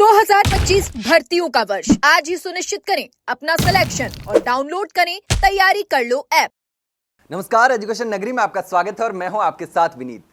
2025 भर्तियों का वर्ष आज ही सुनिश्चित करें अपना सिलेक्शन और डाउनलोड करें तैयारी कर लो ऐप। नमस्कार, एजुकेशन नगरी में आपका स्वागत है और मैं हूं आपके साथ विनीत।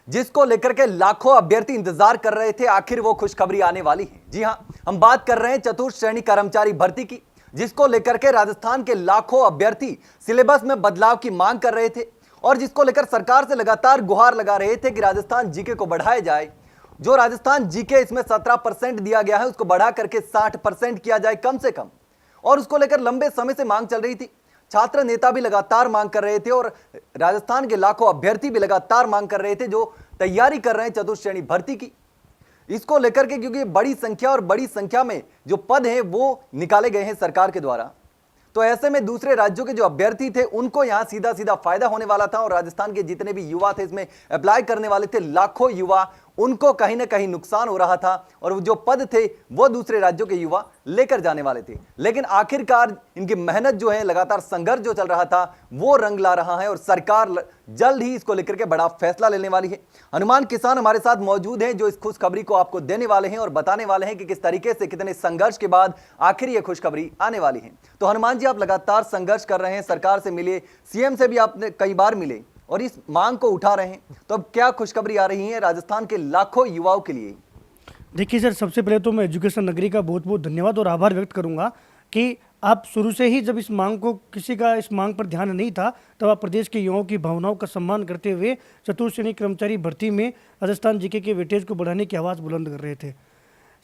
जिसको लेकर के लाखों अभ्यर्थी इंतजार कर रहे थे, आखिर वो खुशखबरी आने वाली है। जी हां, हम बात कर रहे हैं चतुर्थ श्रेणी कर्मचारी भर्ती की, जिसको लेकर के राजस्थान के लाखों अभ्यर्थी सिलेबस में बदलाव की मांग कर रहे थे और जिसको लेकर सरकार से लगातार गुहार लगा रहे थे कि राजस्थान जीके को बढ़ाया जाए। जो राजस्थान जीके इसमें 17% दिया गया है, उसको बढ़ा करके 60% किया जाए कम से कम, और उसको लेकर लंबे समय से मांग चल रही थी। छात्र नेता भी लगातार मांग कर रहे थे और राजस्थान के लाखों अभ्यर्थी भी लगातार मांग कर रहे थे जो तैयारी कर रहे हैं चतुर्थ श्रेणी भर्ती की। इसको लेकर के क्योंकि बड़ी संख्या और बड़ी संख्या में जो पद हैं वो निकाले गए हैं सरकार के द्वारा, तो ऐसे में दूसरे राज्यों के जो अभ्यर्थी थे उनको यहां सीधा सीधा फायदा होने वाला था और राजस्थान के जितने भी युवा थे, इसमें अप्लाई करने वाले थे लाखों युवा, उनको कहीं ना कहीं नुकसान हो रहा था और जो पद थे वो दूसरे राज्यों के युवा लेकर जाने वाले थे। लेकिन आखिरकार इनकी मेहनत जो है, लगातार संघर्ष जो चल रहा था वो रंग ला रहा है और सरकार जल्द ही इसको लेकर के बड़ा फैसला लेने वाली है। हनुमान किसान हमारे साथ मौजूद हैं जो इस खुशखबरी को आपको देने वाले हैं और बताने वाले हैं कि किस तरीके से कितने संघर्ष के बाद आखिर ये खुशखबरी आने वाली है। तो हनुमान जी, आप लगातार संघर्ष कर रहे हैं, सरकार से मिले, सीएम से भी आपने कई बार मिले और इस मांग को उठा रहे हैं, तो अब क्या खुशखबरी आ रही है राजस्थान के लाखों युवाओं के लिए? देखिए सर, सबसे पहले तो मैं एजुकेशन नगरी का बहुत बहुत धन्यवाद और आभार व्यक्त करूंगा कि आप शुरू से ही जब इस मांग को, किसी का इस मांग पर ध्यान नहीं था, तब आप प्रदेश के युवाओं की भावनाओं का सम्मान करते हुए चतुर्थ श्रेणी कर्मचारी भर्ती में राजस्थान जीके के वेटेज को बढ़ाने की आवाज़ बुलंद कर रहे थे।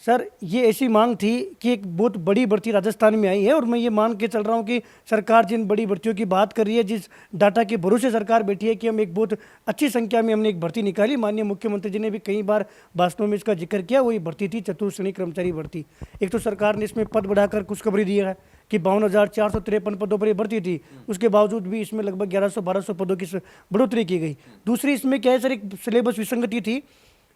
सर, ये ऐसी मांग थी कि एक बहुत बड़ी भर्ती राजस्थान में आई है और मैं ये मान के चल रहा हूँ कि सरकार जिन बड़ी भर्तियों की बात कर रही है, जिस डाटा के भरोसे सरकार बैठी है कि हम एक बहुत अच्छी संख्या में हमने एक भर्ती निकाली, माननीय मुख्यमंत्री जी ने भी कई बार भाषणों में इसका जिक्र किया, वही भर्ती थी चतुर्थ श्रेणी कर्मचारी भर्ती। एक तो सरकार ने इसमें पद बढ़ाकर खुशखबरी दी है कि 52,453 पदों पर ये भर्ती थी, उसके बावजूद भी इसमें लगभग 1100-1200 पदों की बढ़ोतरी की गई। दूसरी इसमें क्या है सर, एक सिलेबस विसंगति थी।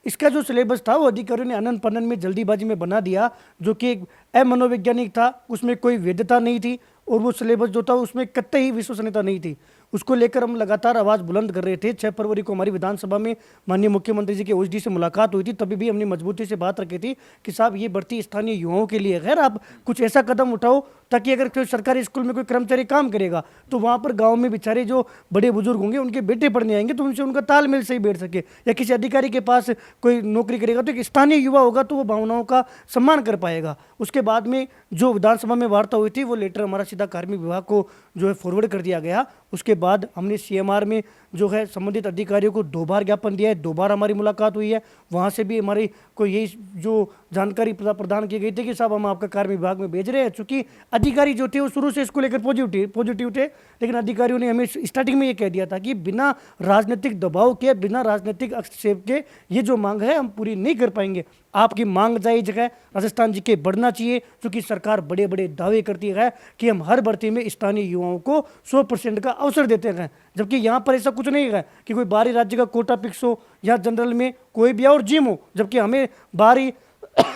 इसका जो सिलेबस था वो अधिकारियों ने अनन पनन में जल्दीबाजी में बना दिया, जो कि एक अमनोवैज्ञानिक था, उसमें कोई वैधता नहीं थी और वो सिलेबस जो था उसमें कतई ही विश्वसनीयता नहीं थी। उसको लेकर हम लगातार आवाज़ बुलंद कर रहे थे। 6 फरवरी को हमारी विधानसभा में माननीय मुख्यमंत्री जी के ओएसडी से मुलाकात हुई थी, तभी भी हमने मजबूती से बात रखी थी कि साहब ये भर्ती स्थानीय युवाओं के लिए है, आप कुछ ऐसा कदम उठाओ ताकि अगर कोई सरकारी स्कूल में कोई कर्मचारी काम करेगा तो वहाँ पर गाँव में बेचारे जो बड़े बुजुर्ग होंगे, उनके बेटे पढ़ने आएंगे तो उनसे उनका तालमेल सही बैठ सके, या किसी अधिकारी के पास कोई नौकरी करेगा तो एक स्थानीय युवा होगा तो वो भावनाओं का सम्मान कर पाएगा। उसके बाद में जो विधानसभा में वार्ता हुई थी वो लेटर हमारा सीधा कार्मिक विभाग को जो है फॉरवर्ड कर दिया गया। उसके बाद हमने सीएमआर में जो है संबंधित अधिकारियों को 2 बार ज्ञापन दिया है, 2 बार हमारी मुलाकात हुई है। वहाँ से भी हमारी को यही जो जानकारी प्रदान की गई थी कि साहब हम आपका कार्मिक विभाग में भेज रहे हैं। चूँकि अधिकारी जो थे वो शुरू से इसको लेकर पॉजिटिव थे, लेकिन अधिकारियों ने हमें स्टार्टिंग में ये कह दिया था कि बिना राजनीतिक दबाव के, बिना राजनीतिक हस्तक्षेप के ये जो मांग है हम पूरी नहीं कर पाएंगे। आपकी मांग जायज है, राजस्थान जी के बढ़ना चाहिए, क्योंकि सरकार बड़े बड़े दावे करती है कि हम हर भर्ती में स्थानीय युवाओं को 100% का अवसर देते हैं, जबकि यहाँ पर ऐसा कुछ नहीं है कि कोई बाहरी राज्य का कोटा फिक्स हो या जनरल में कोई भी और जिम हो, जबकि हमें बाहरी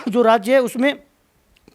जो राज्य है उसमें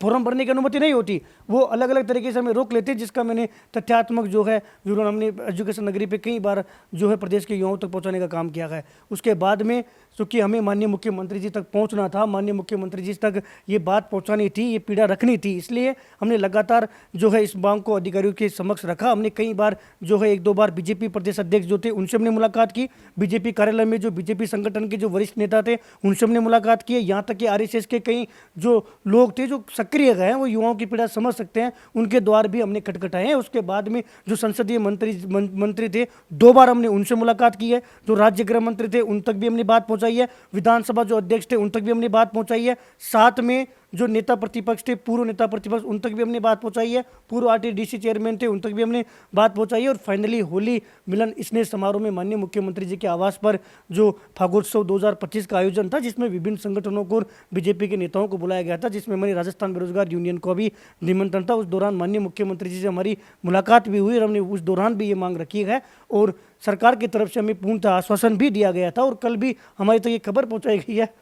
फॉर्म भरने की अनुमति नहीं होती। वो अलग अलग तरीके से हमें रोक लेते हैं, जिसका मैंने तथ्यात्मक जो है विवरण हमने एजुकेशन नगरी पे कई बार जो है प्रदेश के युवाओं तक पहुंचाने का काम किया है। उसके बाद में चूँकि हमें माननीय मुख्यमंत्री जी तक पहुंचना था, माननीय मुख्यमंत्री जी तक ये बात पहुंचानी थी, ये पीड़ा रखनी थी, इसलिए हमने लगातार जो है इस मांग को अधिकारियों के समक्ष रखा। हमने कई बार जो है 1-2 बार बीजेपी प्रदेश अध्यक्ष जो थे उनसे हमने मुलाकात की, बीजेपी कार्यालय में जो बीजेपी संगठन के जो वरिष्ठ नेता थे उनसे हमने मुलाकात की, यहाँ तक कि आरएसएस के कई जो लोग थे जो सक्रिय गए हैं, वो युवाओं की पीड़ा समझ सकते हैं, उनके द्वार भी हमने खटखटाए हैं। उसके बाद में जो संसदीय मंत्री थे 2 बार हमने उनसे मुलाकात की है, जो राज्य गृह मंत्री थे उन तक भी हमने बात पहुंचाई है, विधानसभा जो अध्यक्ष थे उन तक भी हमने बात पहुंचाई है, साथ में जो नेता प्रतिपक्ष थे, पूर्व नेता प्रतिपक्ष, उन तक भी हमने बात पहुंचाई है, पूर्व आरटीडीसी चेयरमैन थे उन तक भी हमने बात पहुंचाई है। और फाइनली होली मिलन स्नेह समारोह में माननीय मुख्यमंत्री जी के आवास पर जो फागोत्सव 2025 का आयोजन था, जिसमें विभिन्न संगठनों को और बीजेपी के नेताओं को बुलाया गया था, जिसमें हमारी राजस्थान बेरोजगार यूनियन को भी निमंत्रण था। उस दौरान माननीय मुख्यमंत्री जी से हमारी मुलाकात भी हुई और हमने उस दौरान भी ये मांग रखी है और सरकार की तरफ से हमें पूर्णतः आश्वासन भी दिया गया था और कल भी हमारी तक ये खबर पहुंचाई गई है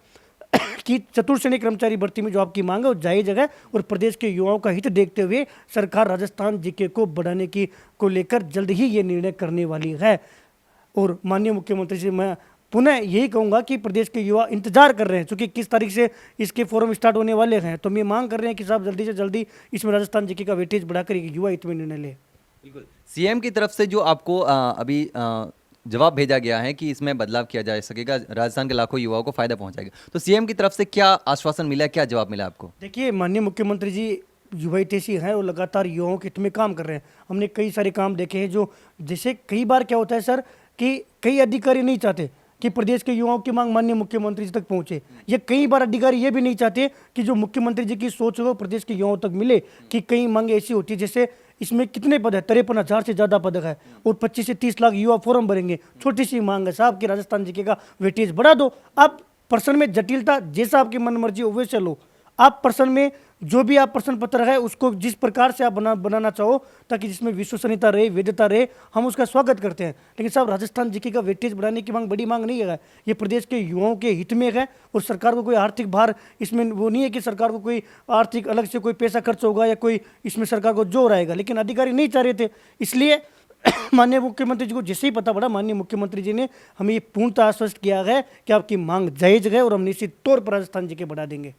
कि चतुर्थ श्रेणी कर्मचारी भर्ती में जो आपकी मांग है वो जायज है और प्रदेश के युवाओं का हित देखते हुए सरकार राजस्थान जीके को बढ़ाने की को लेकर जल्द ही ये निर्णय करने वाली है। और माननीय मुख्यमंत्री जी मैं पुनः यही कहूंगा कि प्रदेश के युवा इंतजार कर रहे हैं, क्योंकि किस तारीख से इसके फोरम स्टार्ट होने वाले हैं, तो हम मांग कर रहे हैं कि साहब जल्दी से जल्दी इसमें राजस्थान जीके का वेटेज बढ़ाकर युवा हित में निर्णय ले। बिल्कुल, सीएम की तरफ से जो आपको अभी जवाब भेजा गया है कि इसमें बदलाव किया जा सकेगा, राजस्थान के लाखों युवाओं को फायदा पहुंचाएगा, तो सीएम की तरफ से क्या आश्वासन मिला, क्या जवाब मिला आपको? देखिए, माननीय मुख्यमंत्री जी युवा हितैषी हैं और लगातार युवाओं के हित में काम कर रहे हैं। हमने कई सारे काम देखे हैं, जो जैसे कई बार क्या होता है सर कि कई अधिकारी नहीं चाहते कि प्रदेश के युवाओं की मांग माननीय मुख्यमंत्री जी तक पहुंचे, या कई बार अधिकारी ये भी नहीं चाहते कि जो मुख्यमंत्री जी की सोच है वो प्रदेश के युवाओं तक मिले। कि कई मांगे ऐसी होती है, जैसे इसमें कितने पद है, 53,000 से ज़्यादा पद है और 25 से 30 लाख युवा फॉर्म भरेंगे। छोटी सी मांग है साहब कि राजस्थान जीके का वेटेज बढ़ा दो। आप प्रश्न में जटिलता जैसा आपकी मन मर्जी हो वैसे लो। आप प्रश्न में जो भी आप प्रश्न पत्र है उसको जिस प्रकार से आप बनाना चाहो, ताकि जिसमें विश्वसनीयता रहे, वैधता रहे, हम उसका स्वागत करते हैं। लेकिन साहब, राजस्थान जीके का वेटेज बढ़ाने की मांग बड़ी मांग नहीं है, ये प्रदेश के युवाओं के हित में है और सरकार को कोई आर्थिक भार इसमें वो नहीं है कि सरकार को कोई आर्थिक अलग से कोई पैसा खर्च होगा या कोई इसमें सरकार को जोर आएगा। लेकिन अधिकारी नहीं चाह रहे थे, इसलिए माननीय मुख्यमंत्री जी को जैसे ही पता पड़ा, माननीय मुख्यमंत्री जी ने हमें ये पूर्णतः आश्वस्त किया है कि आपकी मांग जायज है और हम निश्चित तौर पर राजस्थान जीके बढ़ा देंगे।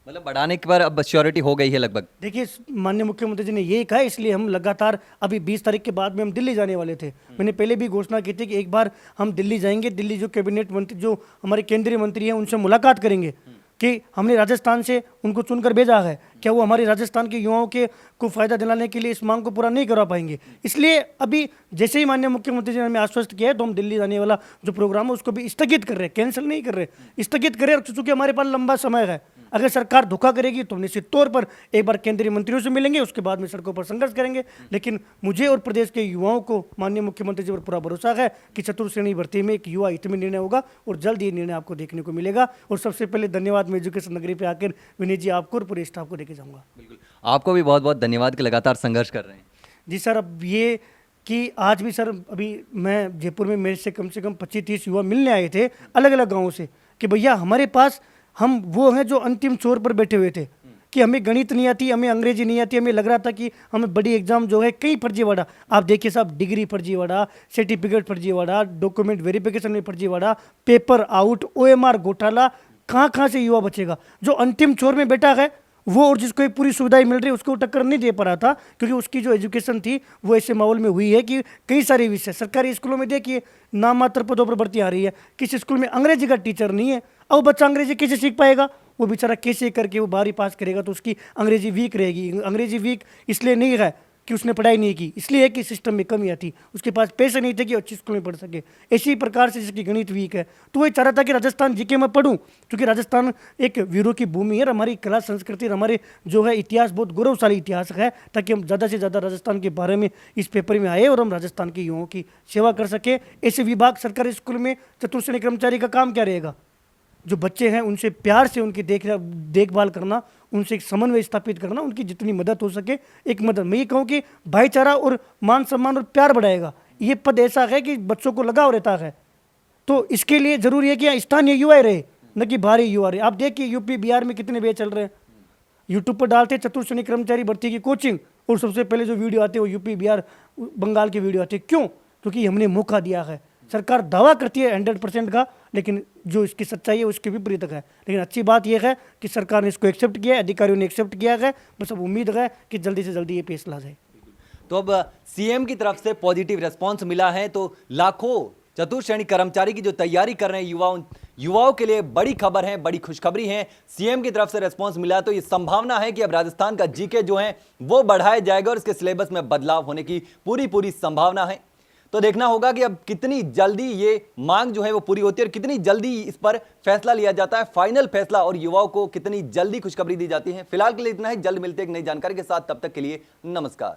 मतलब बढ़ाने के बाद अब श्योरिटी हो गई है लगभग? देखिए, माननीय मुख्यमंत्री जी ने यही कहा, इसलिए हम लगातार अभी 20 तारीख के बाद में हम दिल्ली जाने वाले थे। मैंने पहले भी घोषणा की थी कि एक बार हम दिल्ली जाएंगे, दिल्ली जो कैबिनेट मंत्री, जो हमारे केंद्रीय मंत्री हैं, उनसे मुलाकात करेंगे कि हमने राजस्थान से उनको चुनकर भेजा है, क्या वो हमारे राजस्थान के युवाओं के को फायदा दिलाने के लिए इस मांग को पूरा नहीं करा पाएंगे। इसलिए अभी जैसे ही माननीय मुख्यमंत्री जी ने हमें आश्वस्त किया है, तो हम दिल्ली जाने वाला जो प्रोग्राम है उसको भी स्थगित कर रहे हैं, कैंसिल नहीं कर रहे, स्थगित कर रहे हैं, क्योंकि हमारे पास लंबा समय है। अगर सरकार धोखा करेगी तो निश्चित तौर पर एक बार केंद्रीय मंत्रियों से मिलेंगे, उसके बाद में सड़कों पर संघर्ष करेंगे। लेकिन मुझे और प्रदेश के युवाओं को माननीय मुख्यमंत्री जी पर पूरा भरोसा है कि चतुर्थ श्रेणी भर्ती में एक युवा हित में निर्णय होगा और जल्द ये निर्णय आपको देखने को मिलेगा। और सबसे पहले धन्यवाद मैं एजुकेशन नगरी पे आकर विनीत जी आपको और पूरे स्टाफ को देके जाऊंगा। बिल्कुल, आपको भी बहुत बहुत धन्यवाद कि लगातार संघर्ष कर रहे हैं। जी सर, अब ये कि आज भी सर, अभी मैं जयपुर में मेरे से कम 25-30 युवा मिलने आए थे अलग अलग गाँव से, कि भैया हमारे पास हम वो हैं जो अंतिम छोर पर बैठे हुए थे, कि हमें गणित नहीं आती, हमें अंग्रेजी नहीं आती, हमें लग रहा था कि हमें बड़ी एग्जाम जो है कई फर्जीवाड़ा। आप देखिए साहब, डिग्री फर्जीवाड़ा, सर्टिफिकेट फर्जीवाड़ा, डॉक्यूमेंट वेरिफिकेशन में फर्जीवाड़ा, पेपर आउट, OMR घोटाला, कहाँ से युवा बचेगा। जो अंतिम छोर में बैठा है वो, और जिसको एक पूरी सुविधाएं मिल रही है, उसको टक्कर नहीं दे पा रहा था, क्योंकि उसकी जो एजुकेशन थी वो ऐसे माहौल में हुई है कि कई सारे विषय सरकारी स्कूलों में देखिए नाम मात्र पदों पर भर्ती आ रही है, किसी स्कूल में अंग्रेजी का टीचर नहीं है। अब बच्चा अंग्रेजी कैसे सीख पाएगा? वो बेचारा कैसे करके वो 12वीं पास करेगा, तो उसकी अंग्रेजी वीक रहेगी। अंग्रेजी वीक इसलिए नहीं है कि उसने पढ़ाई नहीं की, इसलिए है कि सिस्टम में कमियां थी, उसके पास पैसे नहीं थे कि अच्छी स्कूल में पढ़ सके। इसी प्रकार से जिसकी गणित वीक है, तो वो चाह रहा था कि राजस्थान जीके में पढ़ूं, क्योंकि राजस्थान एक वीरों की भूमि है, हमारी कला संस्कृति, हमारे जो है इतिहास बहुत गौरवशाली इतिहास है, ताकि हम ज़्यादा से ज़्यादा राजस्थान के बारे में इस पेपर में आए और हम राजस्थान के युवाओं की सेवा कर सके। ऐसे विभाग सरकारी स्कूल में चतुर्थ श्रेणी कर्मचारी का काम क्या रहेगा? जो बच्चे हैं उनसे प्यार से उनकी देखभाल करना, उनसे एक समन्वय स्थापित करना, उनकी जितनी मदद हो सके एक मदद। मैं ये कहूँ कि भाईचारा और मान सम्मान और प्यार बढ़ाएगा। ये पद ऐसा है कि बच्चों को लगाव रहता है, तो इसके लिए जरूरी है कि यहाँ स्थानीय युवा रहे, न कि बाहरी युवा रहे। आप देखिए यूपी बिहार में कितने बैच चल रहे हैं, यूट्यूब पर डालते चतुर्थ श्रेणी कर्मचारी भर्ती की कोचिंग, और सबसे पहले जो वीडियो आते हैं वो यूपी बिहार बंगाल के वीडियो आते हैं। क्यों? क्योंकि हमने मौका दिया है। सरकार दावा करती है 100% का, लेकिन जो इसकी सच्चाई है उसके विपरीत है। लेकिन अच्छी बात यह है कि सरकार ने इसको एक्सेप्ट किया है, अधिकारियों ने एक्सेप्ट किया है। बस अब उम्मीद है कि जल्दी से जल्दी ये फैसला आ जाए। तो अब सीएम की तरफ से पॉजिटिव रिस्पांस मिला है, तो लाखों चतुर्थ श्रेणी कर्मचारी की जो तैयारी कर रहे हैं युवाओं के लिए बड़ी खबर है, बड़ी खुशखबरी है। सीएम की तरफ से रिस्पांस मिला, तो ये संभावना है कि अब राजस्थान का जीके जो है वो बढ़ाया जाएगा और इसके सिलेबस में बदलाव होने की पूरी संभावना है। तो देखना होगा कि अब कितनी जल्दी ये मांग जो है वो पूरी होती है और कितनी जल्दी इस पर फैसला लिया जाता है, फाइनल फैसला, और युवाओं को कितनी जल्दी खुशखबरी दी जाती है। फिलहाल के लिए इतना ही, जल्द मिलते हैं एक नई जानकारी के साथ, तब तक के लिए नमस्कार।